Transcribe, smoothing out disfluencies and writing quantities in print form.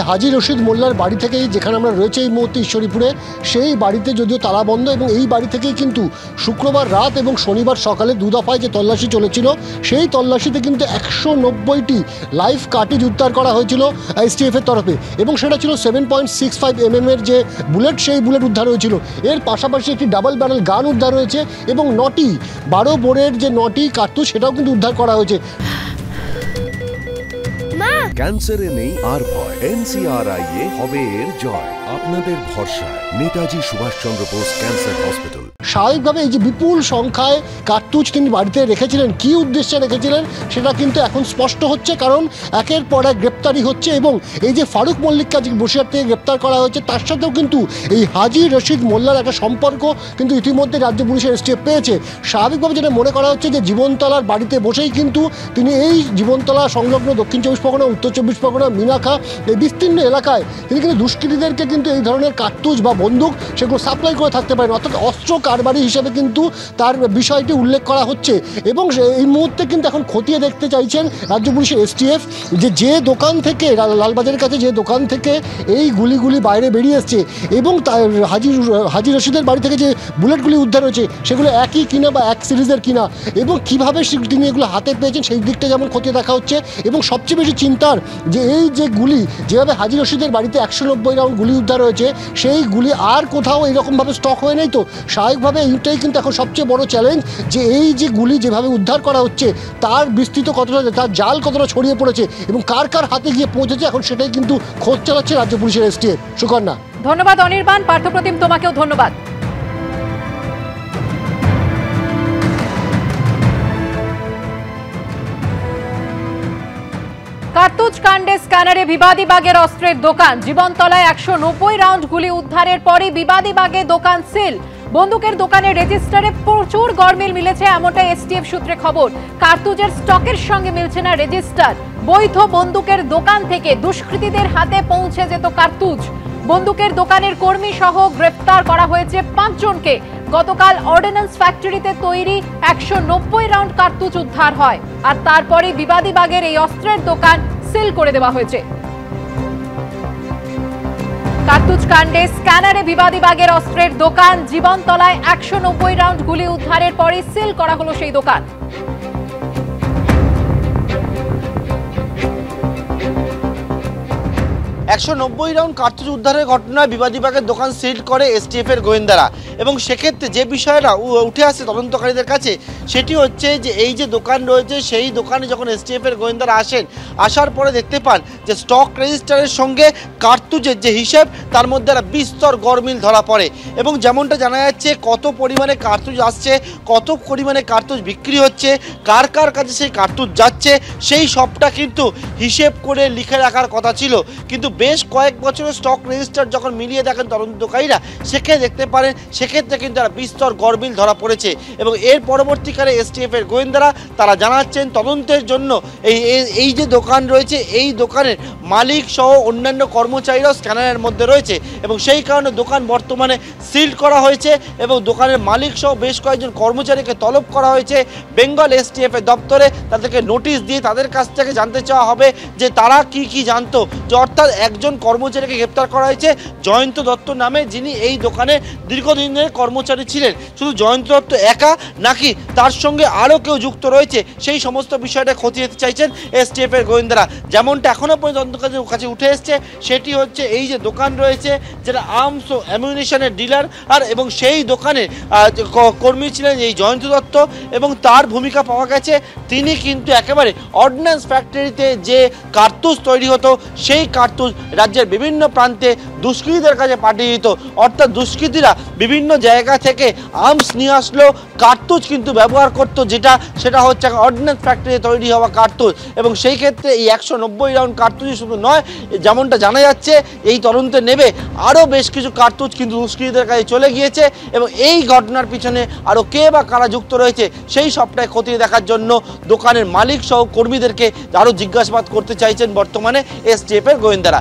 হাজী রশিদ মোল্লার বাড়ি থেকেই, যেখানে আমরা রয়েছে এই মুহূর্তে ঈশ্বরীপুরে, সেই বাড়িতে যদিও তালা বন্ধ, এবং এই বাড়ি থেকেই কিন্তু শুক্রবার রাত এবং শনিবার সকালে দু দফায় যে তল্লাশি চলেছিল, সেই তল্লাশিতে কিন্তু 190টি লাইভ কার্টিজ উদ্ধার করা হয়েছিল এসটিএফের তরফে, এবং সেটা ছিল 7.65 mm যে বুলেট, সেই বুলেট উদ্ধার হয়েছিল। এর পাশাপাশি একটি ডাবল ব্যারেল গান উদ্ধার হয়েছে, এবং 12 বোরের যে 9টি কার্তুজ সেটাও কিন্তু উদ্ধার করা হয়েছে। ক্যান্সারে নেই আর ভয়, NCRI হবে এর জয়। আপনাদের ভরসা নেতাজি সুভাষচন্দ্র বোস ক্যান্সার হসপিটাল। স্বাভাবিকভাবে এই যে বিপুল সংখ্যায় কার্তুজ তিনি বাড়িতে রেখেছিলেন, কী উদ্দেশ্যে রেখেছিলেন সেটা কিন্তু এখন স্পষ্ট হচ্ছে, কারণ একের পর এক গ্রেপ্তারি হচ্ছে, এবং এই যে ফারুক মল্লিককে আজকে বসিরহাট থেকে গ্রেপ্তার করা হয়েছে, তার সাথেও কিন্তু এই হাজী রশিদ মোল্লার একটা সম্পর্ক কিন্তু ইতিমধ্যে রাজ্য পুলিশের এসটিএফ পেয়েছে। স্বাভাবিকভাবে যেটা মনে করা হচ্ছে যে জীবনতলার বাড়িতে বসেই কিন্তু তিনি এই জীবনতলা সংলগ্ন দক্ষিণ 24 পরগনা, উত্তর 24 পরগনা, মিনাখা, এই বিস্তীর্ণ এলাকায় তিনি কিন্তু দুষ্কৃতীদেরকে কিন্তু এই ধরনের কার্তুজ বা বন্দুক সেগুলো সাপ্লাই করে থাকতে পারেন, অর্থাৎ অস্ত্র কারবারি হিসেবে কিন্তু তার বিষয়টি উল্লেখ করা হচ্ছে। এবং এই মুহূর্তে কিন্তু এখন খতিয়ে দেখতে চাইছেন রাজ্য পুলিশের এসটিএফ যে দোকান থেকে, লালবাজারের কাছে যে দোকান থেকে এই গুলিগুলি বাইরে বেরিয়ে এসছে, এবং হাজী রশিদের বাড়ি থেকে যে বুলেটগুলি উদ্ধার হয়েছে সেগুলো একই কিনা বা এক সিরিজের কিনা, এবং কীভাবে তিনি এগুলো হাতে পেয়েছেন সেই দিকটা যেমন খতিয়ে দেখা হচ্ছে। এবং সবচেয়ে বেশি চিন্তার যে এই যে গুলি, যেভাবে হাজী রশিদের বাড়িতে 190 রাউন্ড গুলি উদ্ধার হয়েছে, সেই গুলি আর কোথাও এরকমভাবে স্টক হয়ে নেই তো। স্বাভাবিকভাবে এইটাই কিন্তু এখন সবচেয়ে বড় চ্যালেঞ্জ, যে এই যে গুলি যেভাবে উদ্ধার করা হচ্ছে তার বিস্তৃত কতটা, তার জাল কতটা ছড়িয়ে পড়েছে এবং কার কার হাতে গিয়ে পৌঁছেছে, এখন সেটাই কিন্তু খোঁজ চালাচ্ছে রাজ্য পুলিশের এসটিএফ। সুকন্যা, ধন্যবাদ অনির্বাণ। পার্থপ্রতিম, তোমাকেও ধন্যবাদ। কার্তুজ কাণ্ডে স্ক্যানারে বিবাদী বাগের অস্ত্রের দোকান, জীবনতলায় 190 রাউন্ড গুলি উদ্ধারের পরে বিবাদী বাগে দোকান সিল। বন্দুকের দোকানের রেজিস্টারে প্রচুর গরমিল মিলেছে, এমনটা এসটিএফ সূত্রে খবর। কার্তুজের স্টকের সঙ্গে মিলছে না রেজিস্টার। বৈধ বন্দুকের দোকান থেকে দুষ্কৃতীদের হাতে পৌঁছে যেত কার্তুজ। বন্দুকের দোকানের কর্মী সহ গ্রেফতার করা হয়েছে 5 জনকে। গতকাল অর্ডিন্যান্স ফ্যাক্টরিতে তৈরি 190 রাউন্ড কার্তুজ উদ্ধার হয়, আর তারপরে বিবাদী বাগের এই অস্ত্রের দোকান সিল করে দেওয়া হয়েছে। কার্তুজ কাণ্ডে স্ক্যানারে বিবাদী বাগের অস্ত্রের দোকান, জীবনতলায় 190 রাউন্ড গুলি উদ্ধারের পরে সিল করা হলো সেই দোকান। $190 রাউন্ড কার্তুজ উদ্ধারের ঘটনায় বিবাদী বাগের দোকান সিল করে এসটিএফ এর গোয়েন্দারা। এবং সেক্ষেত্রে যে বিষয়টা উঠে আসে তদন্তকারীদের কাছে, সেটি হচ্ছে যে এই যে দোকান রয়েছে, সেই দোকানে যখন এসটিএফ এর গোয়েন্দারা আসেন, আসার পরে দেখতে পান যে স্টক রেজিস্টারের সঙ্গে কার্তুজের যে হিসেব, তার মধ্যে একটা বিস্তর গরমিল ধরা পড়ে। এবং যেমনটা জানা যাচ্ছে, কত পরিমাণে কার্তুজ আসছে, কত পরিমাণে কার্তুজ বিক্রি হচ্ছে, কার কার কাছে সেই কার্তুজ যাচ্ছে, সেই সবটা কিন্তু হিসেব করে লিখে রাখার কথা ছিল। কিন্তু বেশ কয়েক বছরের স্টক রেজিস্টার যখন মিলিয়ে দেখেন তদন্তকারীরা, সেখানে দেখতে পারেন সেক্ষেত্রে কিন্তু একটা বিস্তর গরমিল ধরা পড়েছে। এবং এর পরবর্তীকালে এসটিএফ এর গোয়েন্দারা তারা জানাচ্ছেন তদন্তের জন্য এই যে দোকান রয়েছে, এই দোকানের মালিক সহ অন্যান্য কর্মচারীরাও স্ক্যানারের মধ্যে রয়েছে, এবং সেই কারণে দোকান বর্তমানে সিল করা হয়েছে। এবং দোকানের মালিক সহ বেশ কয়েকজন কর্মচারীকে তলব করা হয়েছে বেঙ্গল এসটিএফ এর দপ্তরে। তাদেরকে নোটিশ দিয়ে তাদের কাছ থেকে জানতে চাওয়া হবে যে তারা কি জানতো। যে অর্থাৎ একজন কর্মচারীকে গ্রেপ্তার করা হয়েছে জয়ন্ত দত্ত নামে, যিনি এই দোকানে দীর্ঘদিনের কর্মচারী ছিলেন। শুধু জয়ন্ত দত্ত একা নাকি তার সঙ্গে আরও কেউ যুক্ত রয়েছে, সেই সমস্ত বিষয়টা খতিয়ে যেতে চাইছেন এসটিএফ এর গোয়েন্দারা। যেমনটা এখনও পর্যন্ত কাছে উঠে এসছে, সেটি হচ্ছে এই যে দোকান রয়েছে, যেটা আর্মস ও অ্যামিউনিশনের ডিলার, আর এবং সেই দোকানে কর্মী ছিলেন এই জয়ন্ত দত্ত, এবং তার ভূমিকা পাওয়া গেছে তিনি কিন্তু একেবারে অর্ডিন্যান্স ফ্যাক্টরিতে যে কার্তুজ তৈরি হতো, সেই কার্তুজ রাজ্যের বিভিন্ন প্রান্তে দুষ্কৃতীদের কাছে পাঠিয়ে দিত। অর্থাৎ দুষ্কৃতীরা বিভিন্ন জায়গা থেকে আর্মস নিয়ে আসলো, কার্তুজ কিন্তু ব্যবহার করতো, সেটা হচ্ছে অর্ডিন্যান্স ফ্যাক্টরিতে তৈরি হওয়া কার্তুজ। এবং সেই ক্ষেত্রে এই 190 রাউন্ড কার্তুজই শুধু নয়, যেমনটা জানা যাচ্ছে এই তদন্তে নেবে আরও বেশ কিছু কার্তুজ কিন্তু দুষ্কৃতীদের কাছে চলে গিয়েছে। এবং এই ঘটনার পিছনে আরও কে বা কারা যুক্ত রয়েছে, সেই সবটাই খতিয়ে দেখার জন্য দোকানের মালিক সহ কর্মীদেরকে আরও জিজ্ঞাসাবাদ করতে চাইছেন বর্তমানে এসটিএফ এর গোয়েন্দারা।